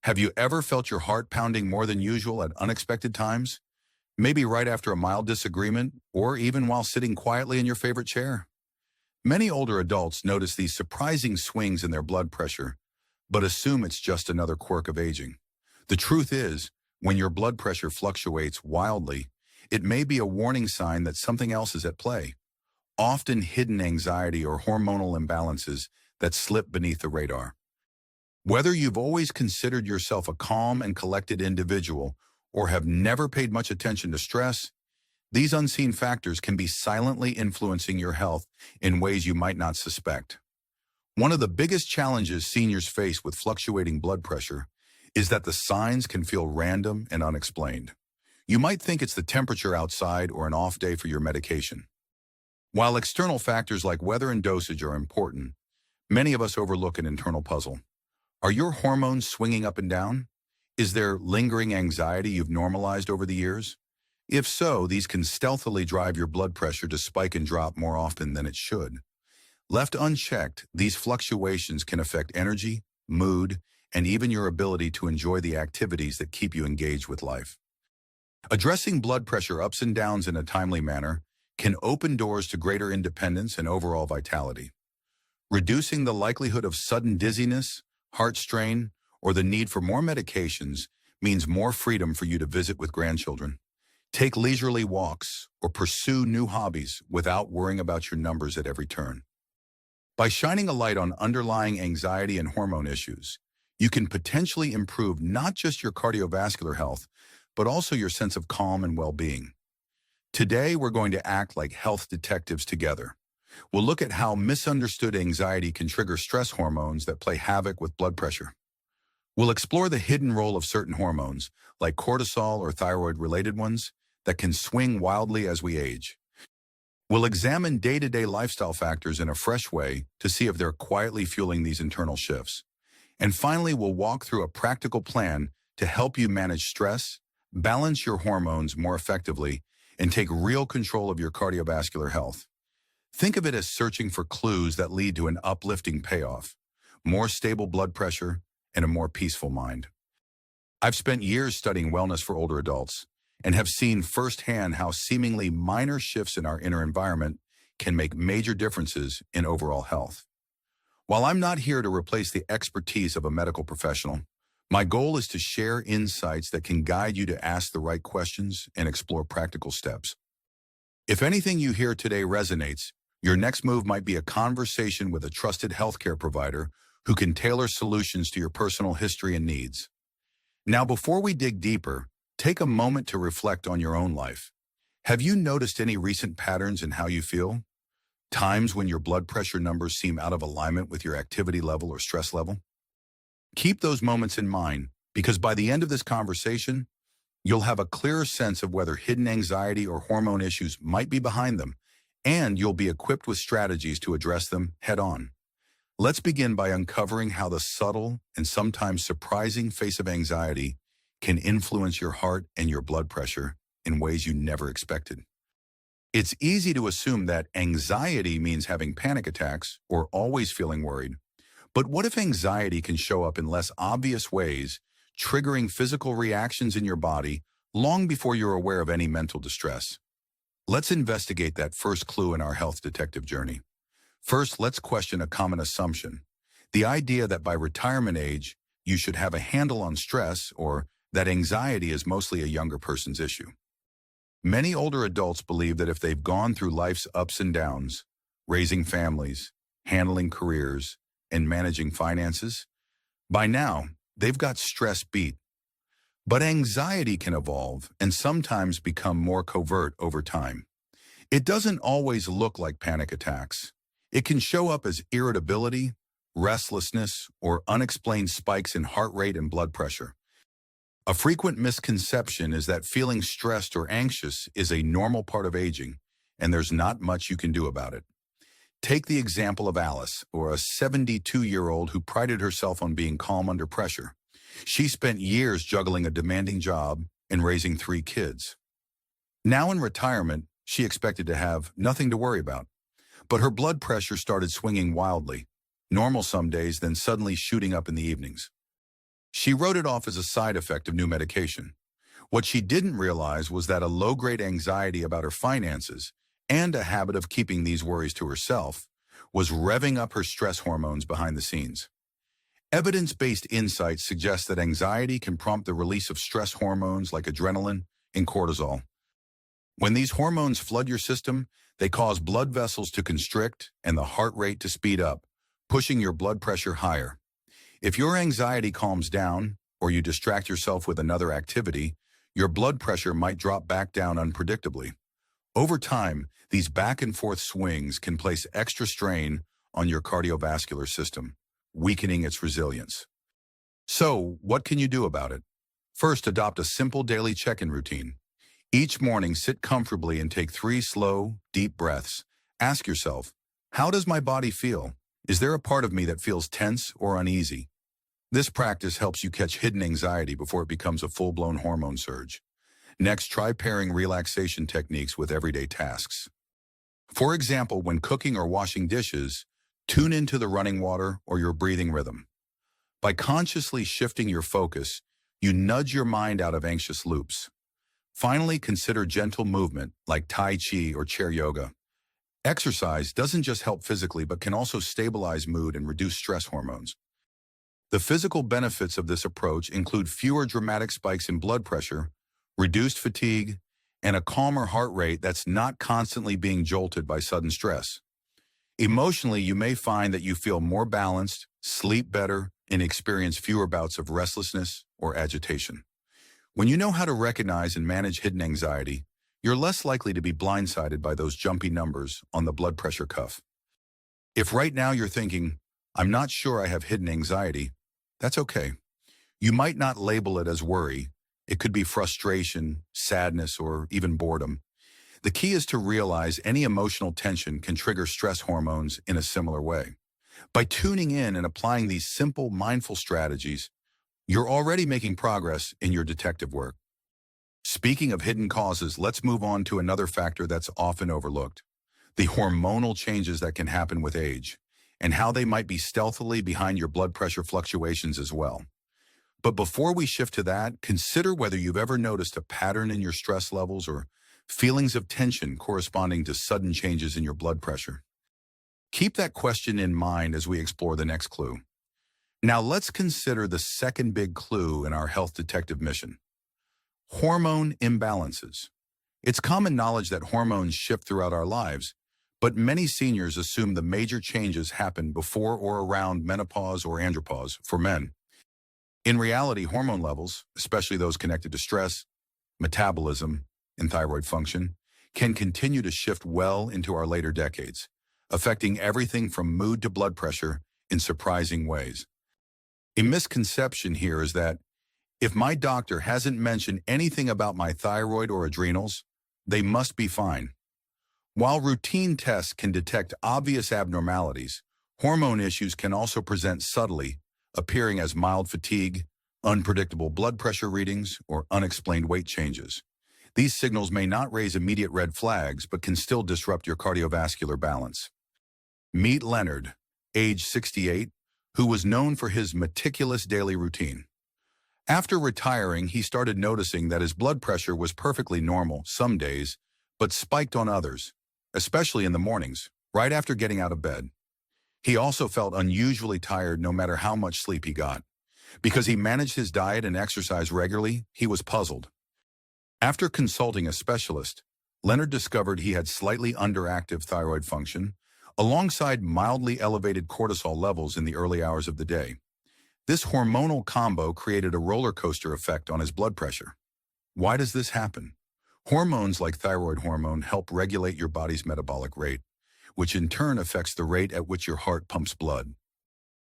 Have you ever felt your heart pounding more than usual at unexpected times? Maybe right after a mild disagreement, or even while sitting quietly in your favorite chair? Many older adults notice these surprising swings in their blood pressure, but assume it's just another quirk of aging. The truth is, when your blood pressure fluctuates wildly, it may be a warning sign that something else is at play, often hidden anxiety or hormonal imbalances that slip beneath the radar. Whether you've always considered yourself a calm and collected individual or have never paid much attention to stress, these unseen factors can be silently influencing your health in ways you might not suspect. One of the biggest challenges seniors face with fluctuating blood pressure is that the signs can feel random and unexplained. You might think it's the temperature outside or an off day for your medication. While external factors like weather and dosage are important, many of us overlook an internal puzzle. Are your hormones swinging up and down? Is there lingering anxiety you've normalized over the years? If so, these can stealthily drive your blood pressure to spike and drop more often than it should. Left unchecked, these fluctuations can affect energy, mood, and even your ability to enjoy the activities that keep you engaged with life. Addressing blood pressure ups and downs in a timely manner can open doors to greater independence and overall vitality. Reducing the likelihood of sudden dizziness, heart strain, or the need for more medications means more freedom for you to visit with grandchildren, take leisurely walks, or pursue new hobbies without worrying about your numbers at every turn. By shining a light on underlying anxiety and hormone issues, you can potentially improve not just your cardiovascular health, but also your sense of calm and well-being. Today, we're going to act like health detectives together. We'll look at how misunderstood anxiety can trigger stress hormones that play havoc with blood pressure. We'll explore the hidden role of certain hormones, like cortisol or thyroid-related ones, that can swing wildly as we age. We'll examine day-to-day lifestyle factors in a fresh way to see if they're quietly fueling these internal shifts. And finally, we'll walk through a practical plan to help you manage stress, balance your hormones more effectively, and take real control of your cardiovascular health. Think of it as searching for clues that lead to an uplifting payoff, more stable blood pressure, and a more peaceful mind. I've spent years studying wellness for older adults and have seen firsthand how seemingly minor shifts in our inner environment can make major differences in overall health. While I'm not here to replace the expertise of a medical professional, my goal is to share insights that can guide you to ask the right questions and explore practical steps. If anything you hear today resonates, your next move might be a conversation with a trusted healthcare provider who can tailor solutions to your personal history and needs. Now, before we dig deeper, take a moment to reflect on your own life. Have you noticed any recent patterns in how you feel? Times when your blood pressure numbers seem out of alignment with your activity level or stress level? Keep those moments in mind, because by the end of this conversation, you'll have a clearer sense of whether hidden anxiety or hormone issues might be behind them, and you'll be equipped with strategies to address them head-on. Let's begin by uncovering how the subtle and sometimes surprising face of anxiety can influence your heart and your blood pressure in ways you never expected. It's easy to assume that anxiety means having panic attacks or always feeling worried. But what if anxiety can show up in less obvious ways, triggering physical reactions in your body long before you're aware of any mental distress? Let's investigate that first clue in our health detective journey. First, let's question a common assumption: the idea that by retirement age, you should have a handle on stress, or that anxiety is mostly a younger person's issue. Many older adults believe that if they've gone through life's ups and downs, raising families, handling careers, and managing finances, by now, they've got stress beat. But anxiety can evolve and sometimes become more covert over time. It doesn't always look like panic attacks. It can show up as irritability, restlessness, or unexplained spikes in heart rate and blood pressure. A frequent misconception is that feeling stressed or anxious is a normal part of aging, and there's not much you can do about it. Take the example of Alice, or a 72-year-old who prided herself on being calm under pressure. She spent years juggling a demanding job and raising 3 kids. Now in retirement, she expected to have nothing to worry about. But her blood pressure started swinging wildly, normal some days, then suddenly shooting up in the evenings. She wrote it off as a side effect of new medication. What she didn't realize was that a low-grade anxiety about her finances and a habit of keeping these worries to herself was revving up her stress hormones behind the scenes. Evidence-based insights suggest that anxiety can prompt the release of stress hormones like adrenaline and cortisol. When these hormones flood your system, they cause blood vessels to constrict and the heart rate to speed up, pushing your blood pressure higher. If your anxiety calms down, or you distract yourself with another activity, your blood pressure might drop back down unpredictably. Over time, these back-and-forth swings can place extra strain on your cardiovascular system, weakening its resilience. So, what can you do about it? First, adopt a simple daily check-in routine. Each morning, sit comfortably and take 3 slow, deep breaths. Ask yourself, how does my body feel? Is there a part of me that feels tense or uneasy? This practice helps you catch hidden anxiety before it becomes a full-blown hormone surge. Next, try pairing relaxation techniques with everyday tasks. For example, when cooking or washing dishes, tune into the running water or your breathing rhythm. By consciously shifting your focus, you nudge your mind out of anxious loops. Finally, consider gentle movement like Tai Chi or chair yoga. Exercise doesn't just help physically but can also stabilize mood and reduce stress hormones. The physical benefits of this approach include fewer dramatic spikes in blood pressure, reduced fatigue, and a calmer heart rate that's not constantly being jolted by sudden stress. Emotionally, you may find that you feel more balanced, sleep better, and experience fewer bouts of restlessness or agitation. When you know how to recognize and manage hidden anxiety, you're less likely to be blindsided by those jumpy numbers on the blood pressure cuff. If right now you're thinking, I'm not sure I have hidden anxiety, that's okay. You might not label it as worry. It could be frustration, sadness, or even boredom. The key is to realize any emotional tension can trigger stress hormones in a similar way. By tuning in and applying these simple, mindful strategies, you're already making progress in your detective work. Speaking of hidden causes, let's move on to another factor that's often overlooked: the hormonal changes that can happen with age, and how they might be stealthily behind your blood pressure fluctuations as well. But before we shift to that, consider whether you've ever noticed a pattern in your stress levels or feelings of tension corresponding to sudden changes in your blood pressure. Keep that question in mind as we explore the next clue. Now let's consider the second big clue in our health detective mission: hormone imbalances. It's common knowledge that hormones shift throughout our lives, but many seniors assume the major changes happen before or around menopause or andropause for men. In reality, hormone levels, especially those connected to stress, metabolism, and thyroid function, can continue to shift well into our later decades, affecting everything from mood to blood pressure in surprising ways. A misconception here is that if my doctor hasn't mentioned anything about my thyroid or adrenals, they must be fine. While routine tests can detect obvious abnormalities, hormone issues can also present subtly, appearing as mild fatigue, unpredictable blood pressure readings, or unexplained weight changes. These signals may not raise immediate red flags, but can still disrupt your cardiovascular balance. Meet Leonard, age 68, who was known for his meticulous daily routine. After retiring, he started noticing that his blood pressure was perfectly normal some days, but spiked on others, especially in the mornings, right after getting out of bed. He also felt unusually tired no matter how much sleep he got. Because he managed his diet and exercise regularly, he was puzzled. After consulting a specialist, Leonard discovered he had slightly underactive thyroid function, alongside mildly elevated cortisol levels in the early hours of the day. This hormonal combo created a roller coaster effect on his blood pressure. Why does this happen? Hormones like thyroid hormone help regulate your body's metabolic rate, which in turn affects the rate at which your heart pumps blood.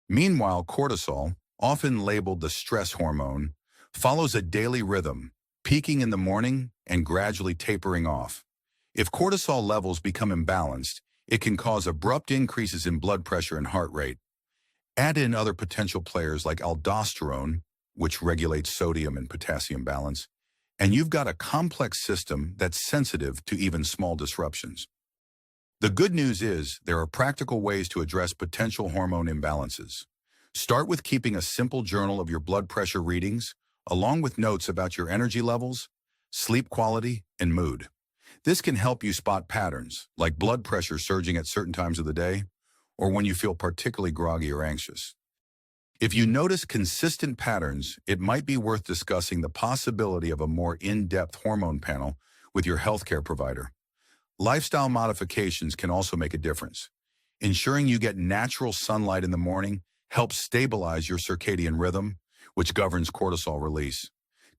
Meanwhile, cortisol, often labeled the stress hormone, follows a daily rhythm, peaking in the morning and gradually tapering off. If cortisol levels become imbalanced, it can cause abrupt increases in blood pressure and heart rate. Add in other potential players like aldosterone, which regulates sodium and potassium balance, and you've got a complex system that's sensitive to even small disruptions. The good news is there are practical ways to address potential hormone imbalances. Start with keeping a simple journal of your blood pressure readings, along with notes about your energy levels, sleep quality, and mood. This can help you spot patterns, like blood pressure surging at certain times of the day, or when you feel particularly groggy or anxious. If you notice consistent patterns, it might be worth discussing the possibility of a more in-depth hormone panel with your healthcare provider. Lifestyle modifications can also make a difference. Ensuring you get natural sunlight in the morning helps stabilize your circadian rhythm, which governs cortisol release.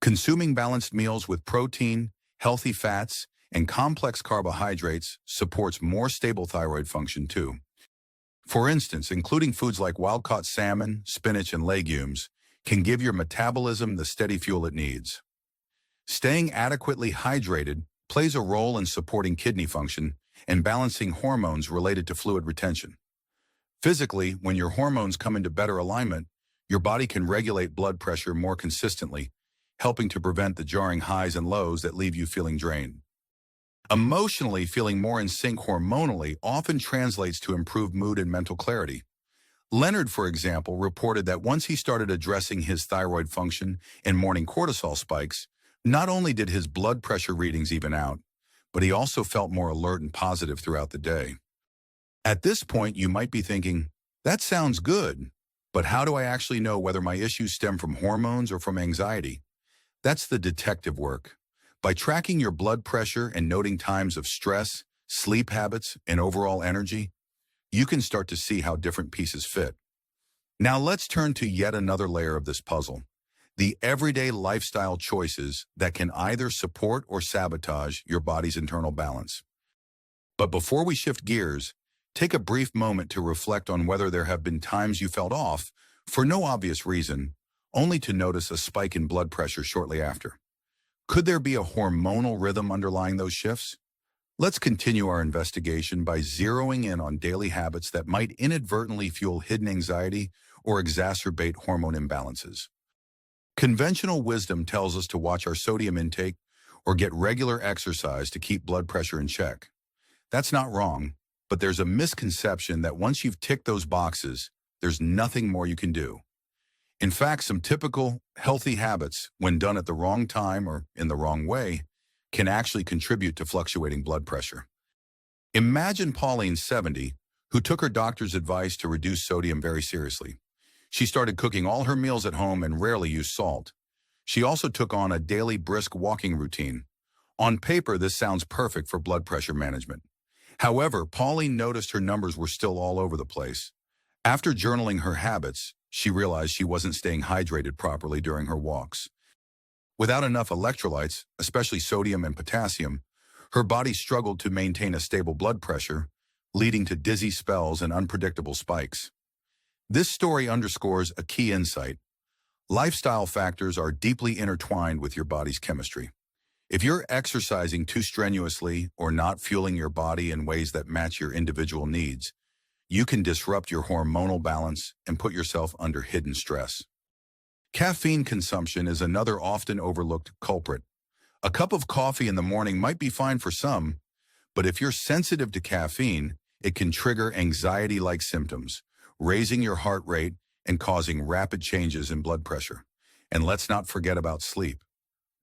Consuming balanced meals with protein, healthy fats, and complex carbohydrates supports more stable thyroid function too. For instance, including foods like wild-caught salmon, spinach, and legumes can give your metabolism the steady fuel it needs. Staying adequately hydrated plays a role in supporting kidney function and balancing hormones related to fluid retention. Physically, when your hormones come into better alignment, your body can regulate blood pressure more consistently, helping to prevent the jarring highs and lows that leave you feeling drained. Emotionally, feeling more in sync hormonally often translates to improved mood and mental clarity. Leonard, for example, reported that once he started addressing his thyroid function and morning cortisol spikes, not only did his blood pressure readings even out, but he also felt more alert and positive throughout the day. At this point, you might be thinking, that sounds good, but how do I actually know whether my issues stem from hormones or from anxiety? That's the detective work. By tracking your blood pressure and noting times of stress, sleep habits, and overall energy, you can start to see how different pieces fit. Now let's turn to yet another layer of this puzzle, the everyday lifestyle choices that can either support or sabotage your body's internal balance. But before we shift gears, take a brief moment to reflect on whether there have been times you felt off for no obvious reason, only to notice a spike in blood pressure shortly after. Could there be a hormonal rhythm underlying those shifts? Let's continue our investigation by zeroing in on daily habits that might inadvertently fuel hidden anxiety or exacerbate hormone imbalances. Conventional wisdom tells us to watch our sodium intake or get regular exercise to keep blood pressure in check. That's not wrong, but there's a misconception that once you've ticked those boxes, there's nothing more you can do. In fact, some typical healthy habits, when done at the wrong time or in the wrong way, can actually contribute to fluctuating blood pressure. Imagine Pauline, 70, who took her doctor's advice to reduce sodium very seriously. She started cooking all her meals at home and rarely used salt. She also took on a daily brisk walking routine. On paper, this sounds perfect for blood pressure management. However, Pauline noticed her numbers were still all over the place. After journaling her habits, she realized she wasn't staying hydrated properly during her walks. Without enough electrolytes, especially sodium and potassium, her body struggled to maintain a stable blood pressure, leading to dizzy spells and unpredictable spikes. This story underscores a key insight. Lifestyle factors are deeply intertwined with your body's chemistry. If you're exercising too strenuously or not fueling your body in ways that match your individual needs, you can disrupt your hormonal balance and put yourself under hidden stress. Caffeine consumption is another often overlooked culprit. A cup of coffee in the morning might be fine for some, but if you're sensitive to caffeine, it can trigger anxiety-like symptoms, raising your heart rate and causing rapid changes in blood pressure. And let's not forget about sleep.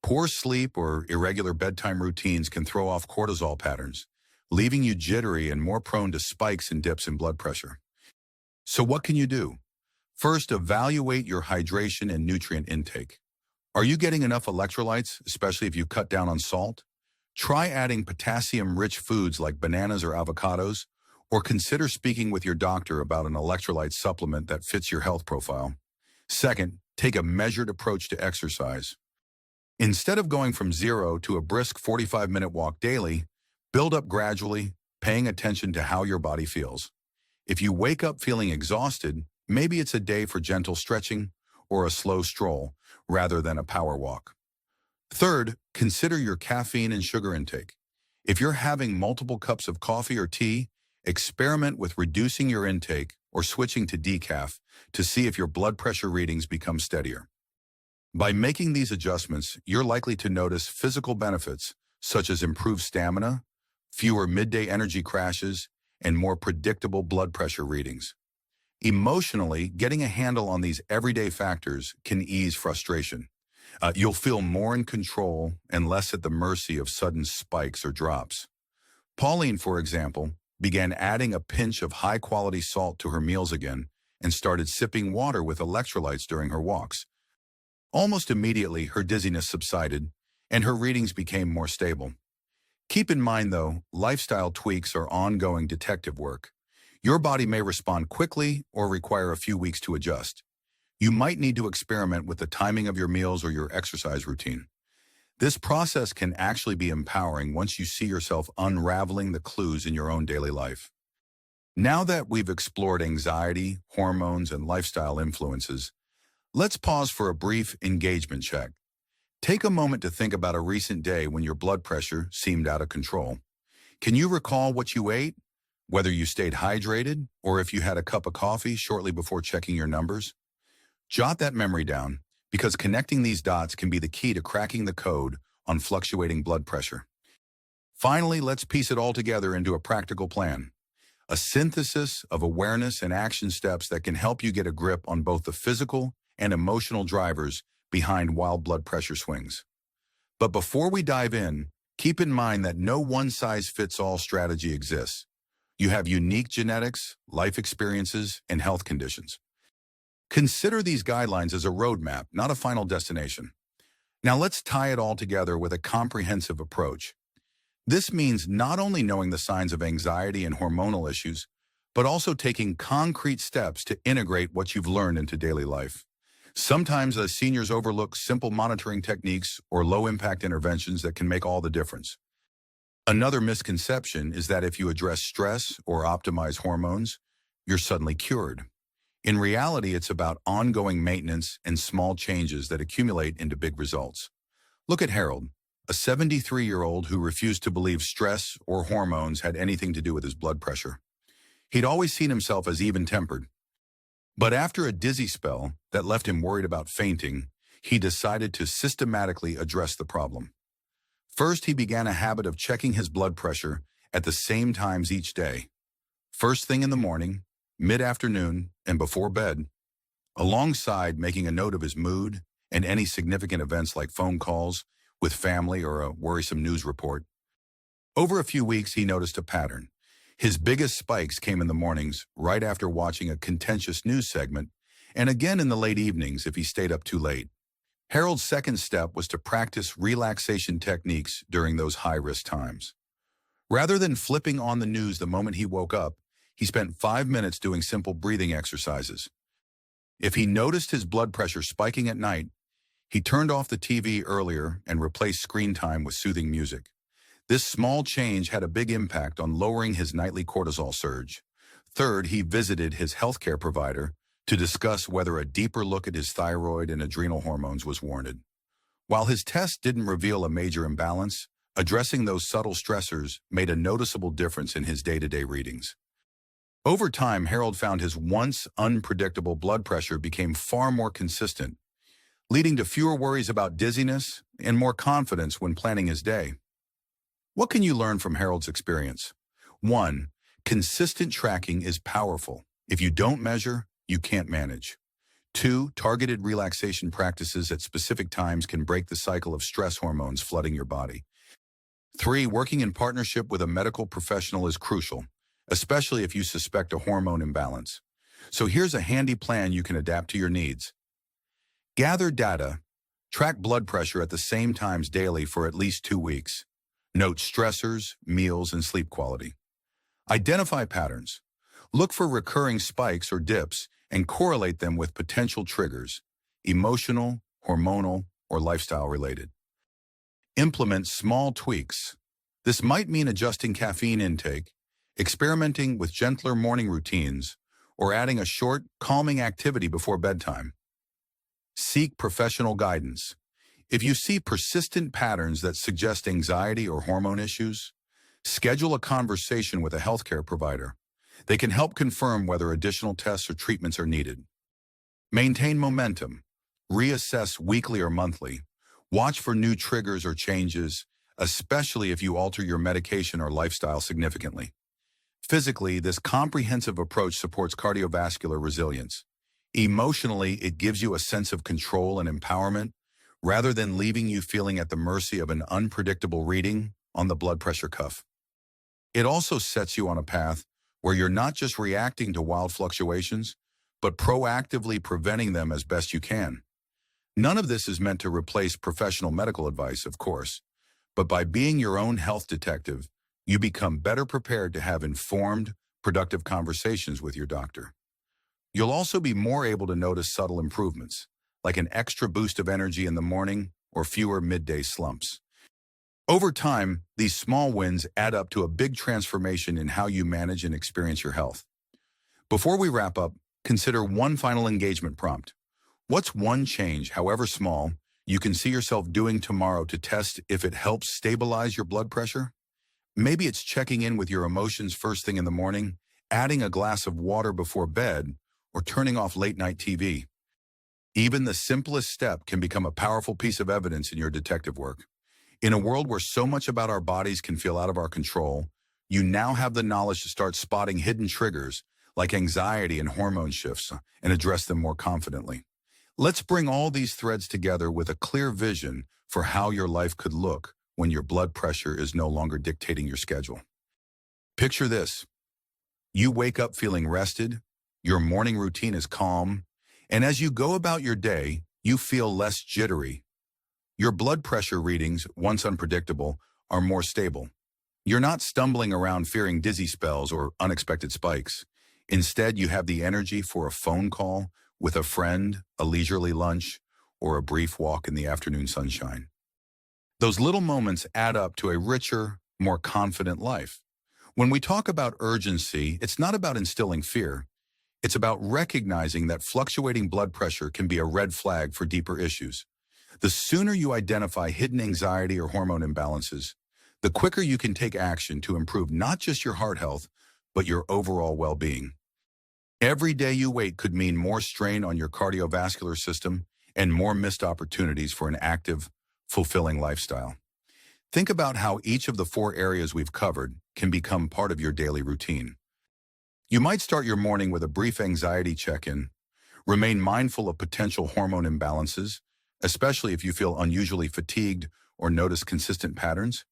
Poor sleep or irregular bedtime routines can throw off cortisol patterns, leaving you jittery and more prone to spikes and dips in blood pressure. So what can you do? First, evaluate your hydration and nutrient intake. Are you getting enough electrolytes, especially if you cut down on salt? Try adding potassium-rich foods like bananas or avocados, or consider speaking with your doctor about an electrolyte supplement that fits your health profile. Second, take a measured approach to exercise. Instead of going from 0 to a brisk 45-minute walk daily, build up gradually, paying attention to how your body feels. If you wake up feeling exhausted, maybe it's a day for gentle stretching or a slow stroll rather than a power walk. Third, consider your caffeine and sugar intake. If you're having multiple cups of coffee or tea, experiment with reducing your intake or switching to decaf to see if your blood pressure readings become steadier. By making these adjustments, you're likely to notice physical benefits such as improved stamina, fewer midday energy crashes, and more predictable blood pressure readings. Emotionally, getting a handle on these everyday factors can ease frustration. You'll feel more in control and less at the mercy of sudden spikes or drops. Pauline, for example, began adding a pinch of high-quality salt to her meals again and started sipping water with electrolytes during her walks. Almost immediately, her dizziness subsided and her readings became more stable. Keep in mind, though, lifestyle tweaks are ongoing detective work. Your body may respond quickly or require a few weeks to adjust. You might need to experiment with the timing of your meals or your exercise routine. This process can actually be empowering once you see yourself unraveling the clues in your own daily life. Now that we've explored anxiety, hormones, and lifestyle influences, let's pause for a brief engagement check. Take a moment to think about a recent day when your blood pressure seemed out of control. Can you recall what you ate, whether you stayed hydrated, or if you had a cup of coffee shortly before checking your numbers? Jot that memory down, because connecting these dots can be the key to cracking the code on fluctuating blood pressure. Finally, let's piece it all together into a practical plan, a synthesis of awareness and action steps that can help you get a grip on both the physical and emotional drivers behind wild blood pressure swings. But before we dive in, keep in mind that no one-size-fits-all strategy exists. You have unique genetics, life experiences, and health conditions. Consider these guidelines as a roadmap, not a final destination. Now let's tie it all together with a comprehensive approach. This means not only knowing the signs of anxiety and hormonal issues, but also taking concrete steps to integrate what you've learned into daily life. Sometimes seniors overlook simple monitoring techniques or low-impact interventions that can make all the difference. Another misconception is that if you address stress or optimize hormones, you're suddenly cured. In reality, it's about ongoing maintenance and small changes that accumulate into big results. Look at Harold, a 73-year-old who refused to believe stress or hormones had anything to do with his blood pressure. He'd always seen himself as even-tempered. But after a dizzy spell that left him worried about fainting, he decided to systematically address the problem. First, he began a habit of checking his blood pressure at the same times each day. First thing in the morning, mid-afternoon, and before bed, alongside making a note of his mood and any significant events like phone calls with family or a worrisome news report. Over a few weeks, he noticed a pattern. His biggest spikes came in the mornings, right after watching a contentious news segment, and again in the late evenings if he stayed up too late. Harold's second step was to practice relaxation techniques during those high-risk times. Rather than flipping on the news the moment he woke up, he spent 5 minutes doing simple breathing exercises. If he noticed his blood pressure spiking at night, he turned off the TV earlier and replaced screen time with soothing music. This small change had a big impact on lowering his nightly cortisol surge. Third, he visited his healthcare provider to discuss whether a deeper look at his thyroid and adrenal hormones was warranted. While his test didn't reveal a major imbalance, addressing those subtle stressors made a noticeable difference in his day-to-day readings. Over time, Harold found his once unpredictable blood pressure became far more consistent, leading to fewer worries about dizziness and more confidence when planning his day. What can you learn from Harold's experience? 1. Consistent tracking is powerful. If you don't measure, you can't manage. 2. Targeted relaxation practices at specific times can break the cycle of stress hormones flooding your body. 3. Working in partnership with a medical professional is crucial, especially if you suspect a hormone imbalance. So here's a handy plan you can adapt to your needs. Gather data. Track blood pressure at the same times daily for at least 2 weeks. Note stressors, meals, and sleep quality. Identify patterns. Look for recurring spikes or dips and correlate them with potential triggers, emotional, hormonal, or lifestyle-related. Implement small tweaks. This might mean adjusting caffeine intake, experimenting with gentler morning routines, or adding a short, calming activity before bedtime. Seek professional guidance. If you see persistent patterns that suggest anxiety or hormone issues, schedule a conversation with a healthcare provider. They can help confirm whether additional tests or treatments are needed. Maintain momentum. Reassess weekly or monthly. Watch for new triggers or changes, especially if you alter your medication or lifestyle significantly. Physically, this comprehensive approach supports cardiovascular resilience. Emotionally, it gives you a sense of control and empowerment rather than leaving you feeling at the mercy of an unpredictable reading on the blood pressure cuff. It also sets you on a path where you're not just reacting to wild fluctuations, but proactively preventing them as best you can. None of this is meant to replace professional medical advice, of course, but by being your own health detective, you become better prepared to have informed, productive conversations with your doctor. You'll also be more able to notice subtle improvements, like an extra boost of energy in the morning or fewer midday slumps. Over time, these small wins add up to a big transformation in how you manage and experience your health. Before we wrap up, consider one final engagement prompt. What's one change, however small, you can see yourself doing tomorrow to test if it helps stabilize your blood pressure? Maybe it's checking in with your emotions first thing in the morning, adding a glass of water before bed, or turning off late-night TV. Even the simplest step can become a powerful piece of evidence in your detective work. In a world where so much about our bodies can feel out of our control, you now have the knowledge to start spotting hidden triggers like anxiety and hormone shifts and address them more confidently. Let's bring all these threads together with a clear vision for how your life could look when your blood pressure is no longer dictating your schedule. Picture this. You wake up feeling rested, your morning routine is calm, and as you go about your day, you feel less jittery. Your blood pressure readings, once unpredictable, are more stable. You're not stumbling around fearing dizzy spells or unexpected spikes. Instead, you have the energy for a phone call with a friend, a leisurely lunch, or a brief walk in the afternoon sunshine. Those little moments add up to a richer, more confident life. When we talk about urgency, it's not about instilling fear. It's about recognizing that fluctuating blood pressure can be a red flag for deeper issues. The sooner you identify hidden anxiety or hormone imbalances, the quicker you can take action to improve not just your heart health, but your overall well-being. Every day you wait could mean more strain on your cardiovascular system and more missed opportunities for an active, fulfilling lifestyle. Think about how each of the 4 areas we've covered can become part of your daily routine. You might start your morning with a brief anxiety check-in, remain mindful of potential hormone imbalances, especially if you feel unusually fatigued or notice consistent patterns.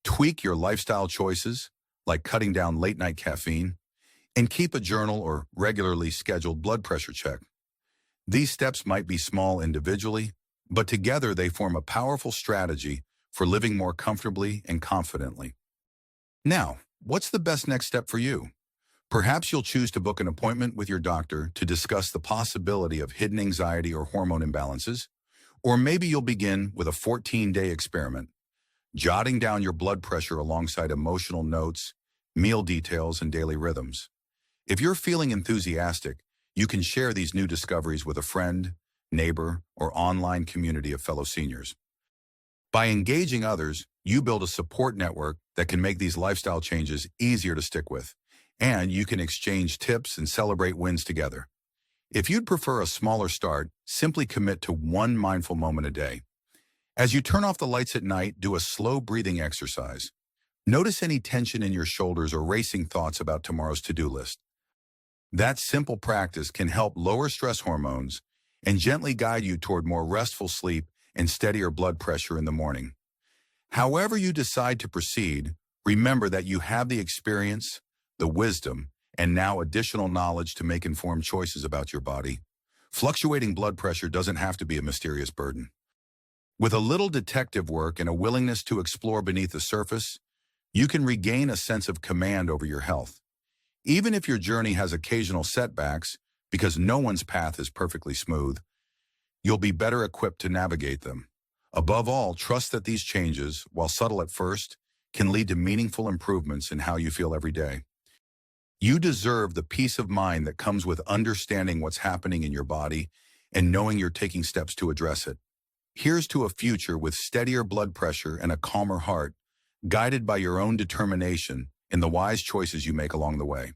Tweak your lifestyle choices, like cutting down late-night caffeine, and keep a journal or regularly scheduled blood pressure check. These steps might be small individually, but together they form a powerful strategy for living more comfortably and confidently. Now, what's the best next step for you? Perhaps you'll choose to book an appointment with your doctor to discuss the possibility of hidden anxiety or hormone imbalances, or maybe you'll begin with a 14-day experiment, jotting down your blood pressure alongside emotional notes, meal details, and daily rhythms. If you're feeling enthusiastic, you can share these new discoveries with a friend, neighbor, or online community of fellow seniors. By engaging others, you build a support network that can make these lifestyle changes easier to stick with, and you can exchange tips and celebrate wins together. If you'd prefer a smaller start, simply commit to one mindful moment a day. As you turn off the lights at night, do a slow breathing exercise. Notice any tension in your shoulders or racing thoughts about tomorrow's to-do list. That simple practice can help lower stress hormones and gently guide you toward more restful sleep and steadier blood pressure in the morning. However you decide to proceed, remember that you have the experience, the wisdom, and now additional knowledge to make informed choices about your body. Fluctuating blood pressure doesn't have to be a mysterious burden. With a little detective work and a willingness to explore beneath the surface, you can regain a sense of command over your health. Even if your journey has occasional setbacks, because no one's path is perfectly smooth, you'll be better equipped to navigate them. Above all, trust that these changes, while subtle at first, can lead to meaningful improvements in how you feel every day. You deserve the peace of mind that comes with understanding what's happening in your body and knowing you're taking steps to address it. Here's to a future with steadier blood pressure and a calmer heart, guided by your own determination and the wise choices you make along the way.